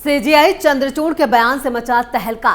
CJI Chandrachud के बयान से मचा तहलका।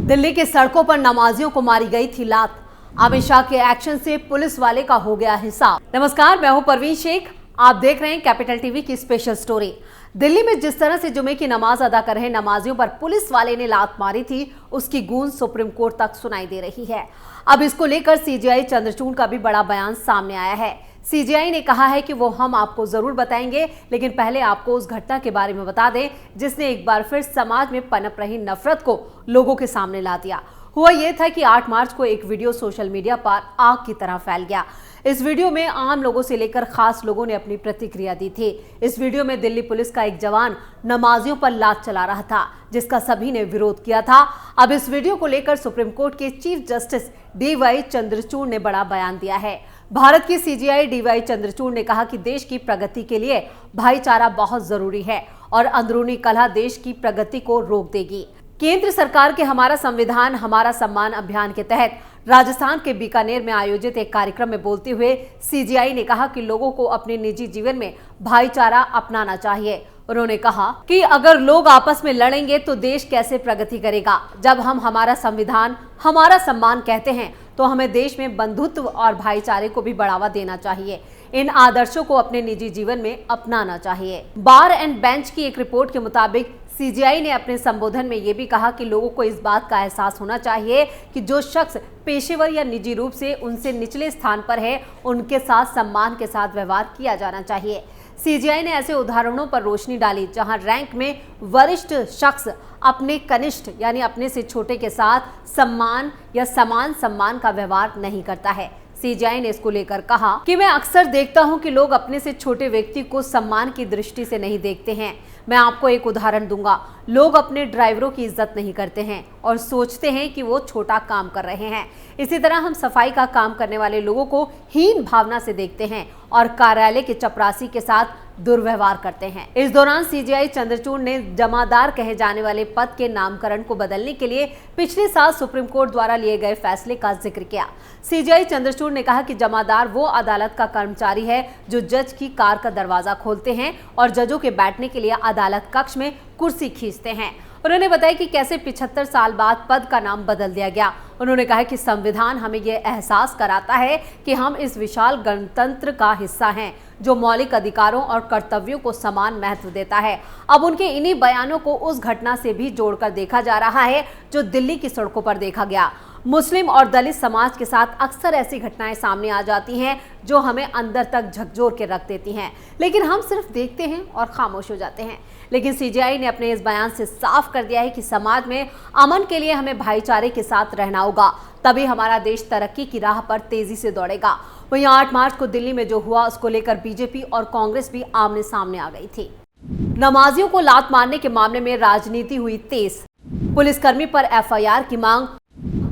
दिल्ली की सड़कों पर नमाजियों को मारी गई थी लात। अमित शाह के एक्शन से पुलिस वाले का हो गया हिसाब। नमस्कार, मैं हूं परवीन शेख, आप देख रहे हैं कैपिटल टीवी की स्पेशल स्टोरी। दिल्ली में जिस तरह से जुमे की नमाज अदा कर रहे नमाजियों पर पुलिस वाले ने लात मारी थी, उसकी गूंज सुप्रीम कोर्ट तक सुनाई दे रही है। अब इसको लेकर सीजेआई चंद्रचूड़ का भी बड़ा बयान सामने आया है। सीजेआई ने कहा है कि वो हम आपको जरूर बताएंगे, लेकिन पहले आपको उस घटना के बारे में बता दें जिसने एक बार फिर समाज में पनप रही नफरत को लोगों के सामने ला दिया। हुआ यह था कि 8 मार्च को एक वीडियो सोशल मीडिया पर आग की तरह फैल गया। इस वीडियो में आम लोगों से लेकर खास लोगों ने अपनी प्रतिक्रिया दी थी। इस वीडियो में दिल्ली पुलिस का एक जवान नमाजियों पर लात चला रहा था, जिसका सभी ने विरोध किया था। अब इस वीडियो को लेकर सुप्रीम कोर्ट के चीफ जस्टिस डीवाई चंद्रचूड़ ने बड़ा बयान दिया है। भारत की सीजेआई डीवाई चंद्रचूड़ ने कहा कि देश की प्रगति के लिए भाईचारा बहुत जरूरी है और अंदरूनी कलह देश की प्रगति को रोक देगी। केंद्र सरकार के हमारा संविधान हमारा सम्मान अभियान के तहत राजस्थान के बीकानेर में आयोजित एक कार्यक्रम में बोलते हुए सीजेआई ने कहा कि लोगों को अपने निजी जीवन में भाईचारा अपनाना चाहिए। उन्होंने कहा कि अगर लोग आपस में लड़ेंगे तो देश कैसे प्रगति करेगा। जब हम हमारा संविधान हमारा सम्मान कहते हैं तो हमें देश में बंधुत्व और भाईचारे को भी बढ़ावा देना चाहिए। इन आदर्शों को अपने निजी जीवन में अपनाना चाहिए। बार एंड बेंच की एक रिपोर्ट के मुताबिक सीजेआई ने अपने संबोधन में ये भी कहा कि लोगों को इस बात का एहसास होना चाहिए कि जो शख्स पेशेवर या निजी रूप से उनसे निचले स्थान पर है, उनके साथ सम्मान के साथ व्यवहार किया जाना चाहिए। सीजेआई ने ऐसे उदाहरणों पर रोशनी डाली जहां रैंक में वरिष्ठ शख्स अपने कनिष्ठ यानी अपने से छोटे के साथ सम्मान या समान सम्मान का व्यवहार नहीं करता है। सीजेआई ने इसको लेकर कहा कि मैं अक्सर देखता हूं कि लोग अपने से छोटे व्यक्ति को सम्मान की दृष्टि से नहीं देखते हैं। मैं आपको एक उदाहरण दूंगा। लोग अपने ड्राइवरों की इज्जत नहीं करते हैं और सोचते हैं कि वो छोटा काम कर रहे हैं। इसी तरह हम सफाई का काम करने वाले लोगों को हीन भावना से देखते हैं और कार्यालय के चपरासी के साथ दुर्व्यवहार करते हैं। इस दौरान सीजेआई चंद्रचूड़ ने जमादार कहे जाने वाले पद के नामकरण को बदलने के लिए पिछले साल सुप्रीम कोर्ट द्वारा लिए गए फैसले का जिक्र किया। सीजेआई चंद्रचूड़ ने कहा कि जमादार वो अदालत का कर्मचारी है जो जज की कार का दरवाजा खोलते हैं और जजों के बैठने के लिए अदालत कक्ष में कुर्सी खींचते हैं। उन्होंने बताया कि कैसे 75 साल बाद पद का नाम बदल दिया गया। उन्होंने कहा कि संविधान हमें यह एहसास कराता है कि हम इस विशाल गणतंत्र का हिस्सा हैं जो मौलिक अधिकारों और कर्तव्यों को समान महत्व देता है। अब उनके इन्हीं बयानों को उस घटना से भी जोड़कर देखा जा रहा है जो दिल्ली की सड़कों पर देखा गया। मुस्लिम और दलित समाज के साथ अक्सर ऐसी घटनाएं सामने आ जाती हैं जो हमें अंदर तक झकझोर के रख देती हैं, लेकिन हम सिर्फ देखते हैं और खामोश हो जाते हैं। लेकिन सीजेआई ने अपने इस बयान से साफ कर दिया है कि समाज में अमन के लिए हमें भाईचारे के साथ रहना होगा, तभी हमारा देश तरक्की की राह पर तेजी से दौड़ेगा। वहीं 8 मार्च को दिल्ली में जो हुआ उसको लेकर बीजेपी और कांग्रेस भी आमने सामने आ गई थी। नमाजियों को लात मारने के मामले में राजनीति हुई तेज। पुलिसकर्मी पर एफआईआर की मांग।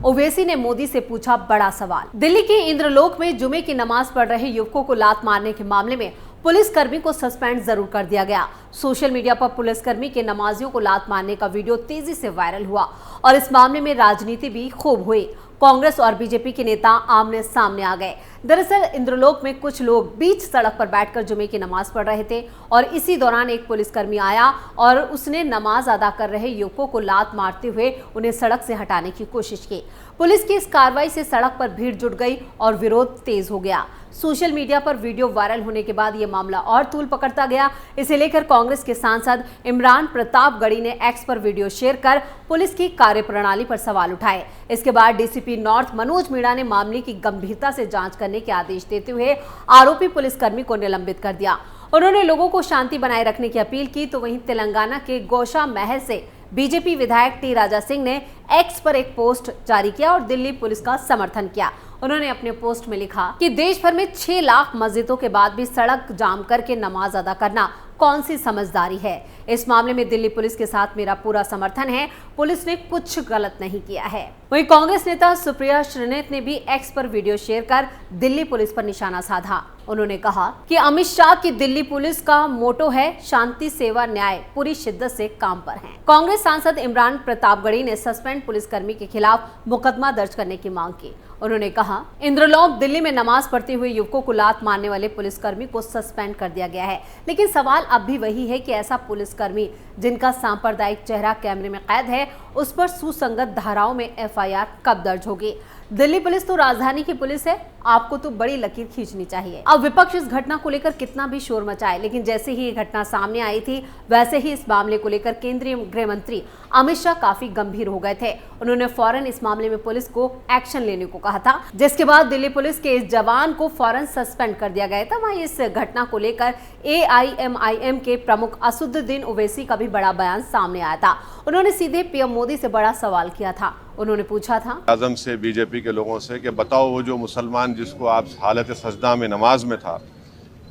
ओवैसी ने मोदी से पूछा बड़ा सवाल। दिल्ली के इंद्रलोक में जुमे की नमाज पढ़ रहे युवकों को लात मारने के मामले में पुलिसकर्मी को सस्पेंड जरूर कर दिया गया। सोशल मीडिया पर पुलिसकर्मी के नमाजियों को लात मारने का वीडियो तेजी से वायरल हुआ और इस मामले में राजनीति भी खूब हुई। कांग्रेस और बीजेपी के नेता आमने सामने आ गए। दरअसल इंद्रलोक में कुछ लोग बीच सड़क पर बैठकर जुमे की नमाज पढ़ रहे थे और इसी दौरान एक पुलिसकर्मी आया और उसने नमाज अदा कर रहे युवकों को लात मारते हुए उन्हें सड़क से हटाने की कोशिश की। पुलिस की इस कार्रवाई से सड़क पर भीड़ जुट गई और विरोध तेज हो गया। सोशल मीडिया पर वीडियो वायरल होने के बाद यह मामला और तूल पकड़ता गया। इसे लेकर कांग्रेस के सांसद इमरान प्रतापगढ़ी ने एक्स पर वीडियो शेयर कर पुलिस की कार्यप्रणाली पर सवाल उठाए। इसके बाद डीसीपी नॉर्थ मनोज मीणा ने मामले की गंभीरता से जांच करने के आदेश देते हुए आरोपी पुलिसकर्मी को निलंबित कर दिया। उन्होंने लोगों को शांति बनाए रखने की अपील की। तो वहीं तेलंगाना के गोशा महल से बीजेपी विधायक टी राजा सिंह ने एक्स पर एक पोस्ट जारी किया और दिल्ली पुलिस का समर्थन किया। उन्होंने अपने पोस्ट में लिखा कि देश भर में 6 लाख मस्जिदों के बाद भी सड़क जाम करके नमाज अदा करना कौन सी समझदारी है। इस मामले में दिल्ली पुलिस के साथ मेरा पूरा समर्थन है। पुलिस ने कुछ गलत नहीं किया है। वहीं कांग्रेस नेता सुप्रिया श्रीनेत ने भी एक्स पर वीडियो शेयर कर दिल्ली पुलिस पर निशाना साधा। उन्होंने कहा कि अमित शाह की दिल्ली पुलिस का मोटो है शांति सेवा न्याय, पूरी शिद्दत से काम पर हैं। कांग्रेस सांसद इमरान प्रतापगढ़ी ने सस्पेंड पुलिसकर्मी के खिलाफ मुकदमा दर्ज करने की मांग की। उन्होंने कहा, इंद्रलोक दिल्ली में नमाज पढ़ते हुए युवकों को लात मारने वाले पुलिसकर्मी को सस्पेंड कर दिया गया है, लेकिन सवाल अब भी वही है कि ऐसा पुलिसकर्मी जिनका सांप्रदायिक चेहरा कैमरे में कैद है, उस पर सुसंगत धाराओं में एफआईआर कब दर्ज होगी? दिल्ली पुलिस तो राजधानी की पुलिस है, आपको तो बड़ी लकीर खींचनी चाहिए। अब विपक्ष इस घटना को लेकर कितना भी शोर मचाए, लेकिन जैसे ही ये घटना सामने आई थी, वैसे ही इस मामले को लेकर केंद्रीय गृह मंत्री अमित शाह काफी गंभीर हो गए थे। उन्होंने फौरन इस मामले में पुलिस को एक्शन लेने को कहा था, जिसके बाद दिल्ली पुलिस के इस जवान को फौरन सस्पेंड कर दिया गया था। वहीं इस घटना को लेकर AIMIM के प्रमुख असदुद्दीन ओवैसी का भी बड़ा बयान सामने आया था। उन्होंने सीधे पीएम मोदी से बड़ा सवाल किया था। उन्होंने पूछा था आजम से, बीजेपी के लोगों से, कि बताओ वो जो मुसलमान जिसको आप हालत सजदा में नमाज में था,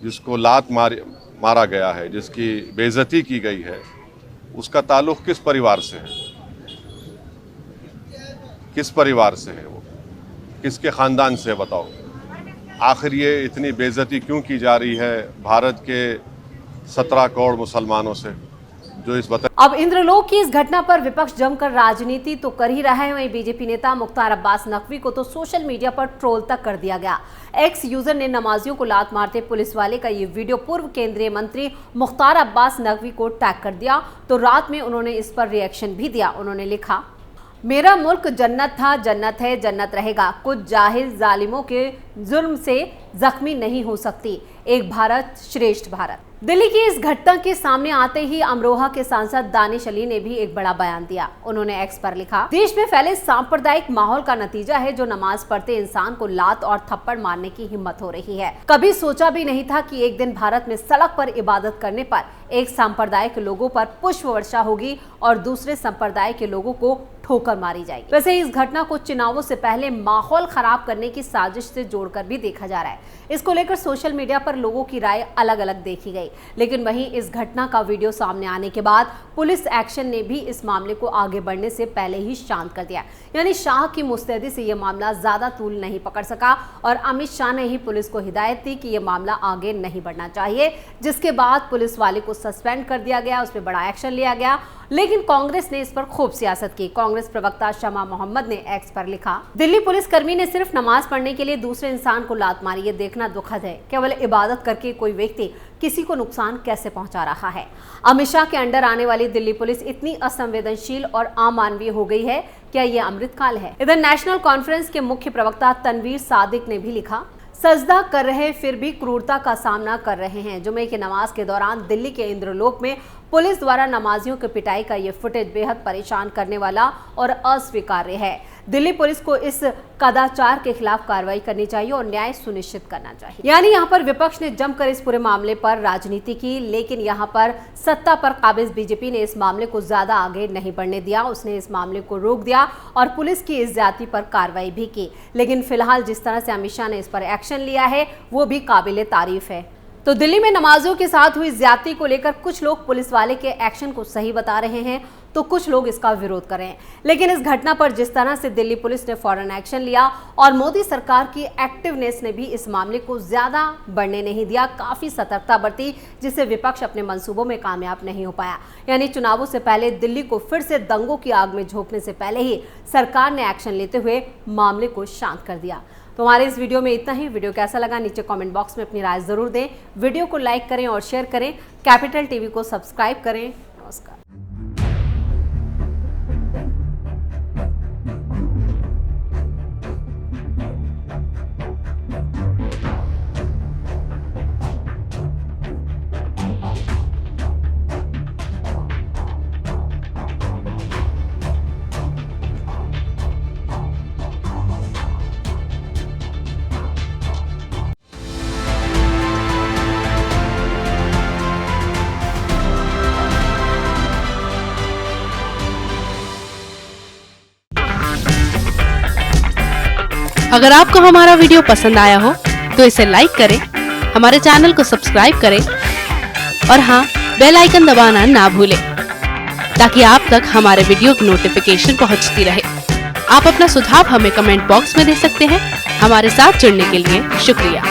जिसको लात मारा गया है, जिसकी बेइज्जती की गई है, उसका ताल्लुक किस परिवार से है? किस परिवार से है वो? किसके खानदान से? बताओ। आखिर ये इतनी बेइज्जती क्यों की जा रही है भारत के 17 करोड़ मुसलमानों से, जो इस अब इंद्रलोक की इस घटना पर विपक्ष जमकर राजनीति तो कर ही रहा है। वहीं बीजेपी नेता मुख्तार अब्बास नकवी को तो सोशल मीडिया पर ट्रोल तक कर दिया गया। एक्स यूजर ने नमाजियों को लात मारते पुलिस वाले का ये वीडियो पूर्व केंद्रीय मंत्री मुख्तार अब्बास नकवी को टैग कर दिया, तो रात में उन्होंने इस पर रिएक्शन भी दिया। उन्होंने लिखा, मेरा मुल्क जन्नत था, जन्नत है, जन्नत रहेगा। कुछ जाहिल जालिमों के जुल्म से जख्मी नहीं हो सकती। एक भारत श्रेष्ठ भारत। दिल्ली की इस घटना के सामने आते ही अमरोहा के सांसद दानिश अली ने भी एक बड़ा बयान दिया। उन्होंने एक्स पर लिखा, देश में फैले सांप्रदायिक माहौल का नतीजा है जो नमाज पढ़ते इंसान को लात और थप्पड़ मारने की हिम्मत हो रही है। कभी सोचा भी नहीं था कि एक दिन भारत में सड़क पर इबादत करने पर एक संप्रदाय के लोगों पर पुष्प वर्षा होगी और दूसरे संप्रदाय के लोगों को ठोकर मारी जाएगी। वैसे इस घटना को चुनावों से पहले माहौल खराब करने की साजिश से जोड़कर भी देखा जा रहा है। इसको लेकर सोशल मीडिया पर लोगों की राय अलग अलग देखी गई, लेकिन वहीं इस घटना का वीडियो सामने आने के बाद पुलिस एक्शन ने भी इस मामले को आगे बढ़ने से पहले ही शांत कर दिया। यानी शाह की मुस्तैदी से यह मामला ज्यादा तूल नहीं पकड़ सका और अमित शाह ने ही पुलिस को हिदायत दी कि यह मामला आगे नहीं बढ़ना चाहिए, जिसके बाद पुलिस वाले को सस्पेंड कर दिया गया, उस पर बड़ा एक्शन लिया गया। लेकिन कांग्रेस ने इस पर खूब सियासत की। कांग्रेस प्रवक्ता शमा मोहम्मद ने एक्स पर लिखा, दिल्ली पुलिसकर्मी ने सिर्फ नमाज पढ़ने के लिए दूसरे इंसान को लात मारी, ये देखना दुखद है। केवल इबादत करके कोई व्यक्ति किसी को नुकसान कैसे पहुंचा रहा है। अमित शाह के अंडर आने वाली दिल्ली पुलिस इतनी असंवेदनशील और अमानवीय हो गई है, क्या ये अमृतकाल है? इधर नेशनल कॉन्फ्रेंस के मुख्य प्रवक्ता तनवीर सादिक ने भी लिखा, सजदा कर रहे फिर भी क्रूरता का सामना कर रहे हैं। जुमे की नमाज के दौरान दिल्ली के इंद्रलोक में पुलिस द्वारा नमाजियों की पिटाई का ये फुटेज बेहद परेशान करने वाला और अस्वीकार्य है। दिल्ली पुलिस को इस कदाचार के खिलाफ कार्रवाई करनी चाहिए और न्याय सुनिश्चित करना चाहिए। यानी यहाँ पर विपक्ष ने जमकर इस पूरे मामले पर राजनीति की, लेकिन यहाँ पर सत्ता पर काबिज बीजेपी ने इस मामले को ज्यादा आगे नहीं बढ़ने दिया। उसने इस मामले को रोक दिया और पुलिस की इस ज्यादती पर कार्रवाई भी की। लेकिन फिलहाल जिस तरह से अमित शाह ने इस पर एक्शन लिया है वो भी काबिले तारीफ है। तो दिल्ली में नमाजियों के साथ हुई ज्यादती को लेकर कुछ लोग पुलिस वाले के एक्शन को सही बता रहे हैं, तो कुछ लोग इसका विरोध कर रहे हैं। लेकिन इस घटना पर जिस तरह से दिल्ली पुलिस ने फौरन एक्शन लिया और मोदी सरकार की एक्टिवनेस ने भी इस मामले को ज्यादा बढ़ने नहीं दिया, काफी सतर्कता बरती, जिससे विपक्ष अपने मंसूबों में कामयाब नहीं हो पाया। यानी चुनावों से पहले दिल्ली को फिर से दंगों की आग में झोंकने से पहले ही सरकार ने एक्शन लेते हुए मामले को शांत कर दिया। तो हमारे इस वीडियो में इतना ही। वीडियो कैसा लगा नीचे कमेंट बॉक्स में अपनी राय जरूर दें। वीडियो को लाइक करें और शेयर करें। कैपिटल टीवी को सब्सक्राइब करें। नमस्कार। अगर आपको हमारा वीडियो पसंद आया हो तो इसे लाइक करें, हमारे चैनल को सब्सक्राइब करें और हाँ, बेल आइकन दबाना ना भूलें ताकि आप तक हमारे वीडियो की नोटिफिकेशन पहुंचती रहे। आप अपना सुझाव हमें कमेंट बॉक्स में दे सकते हैं। हमारे साथ जुड़ने के लिए शुक्रिया।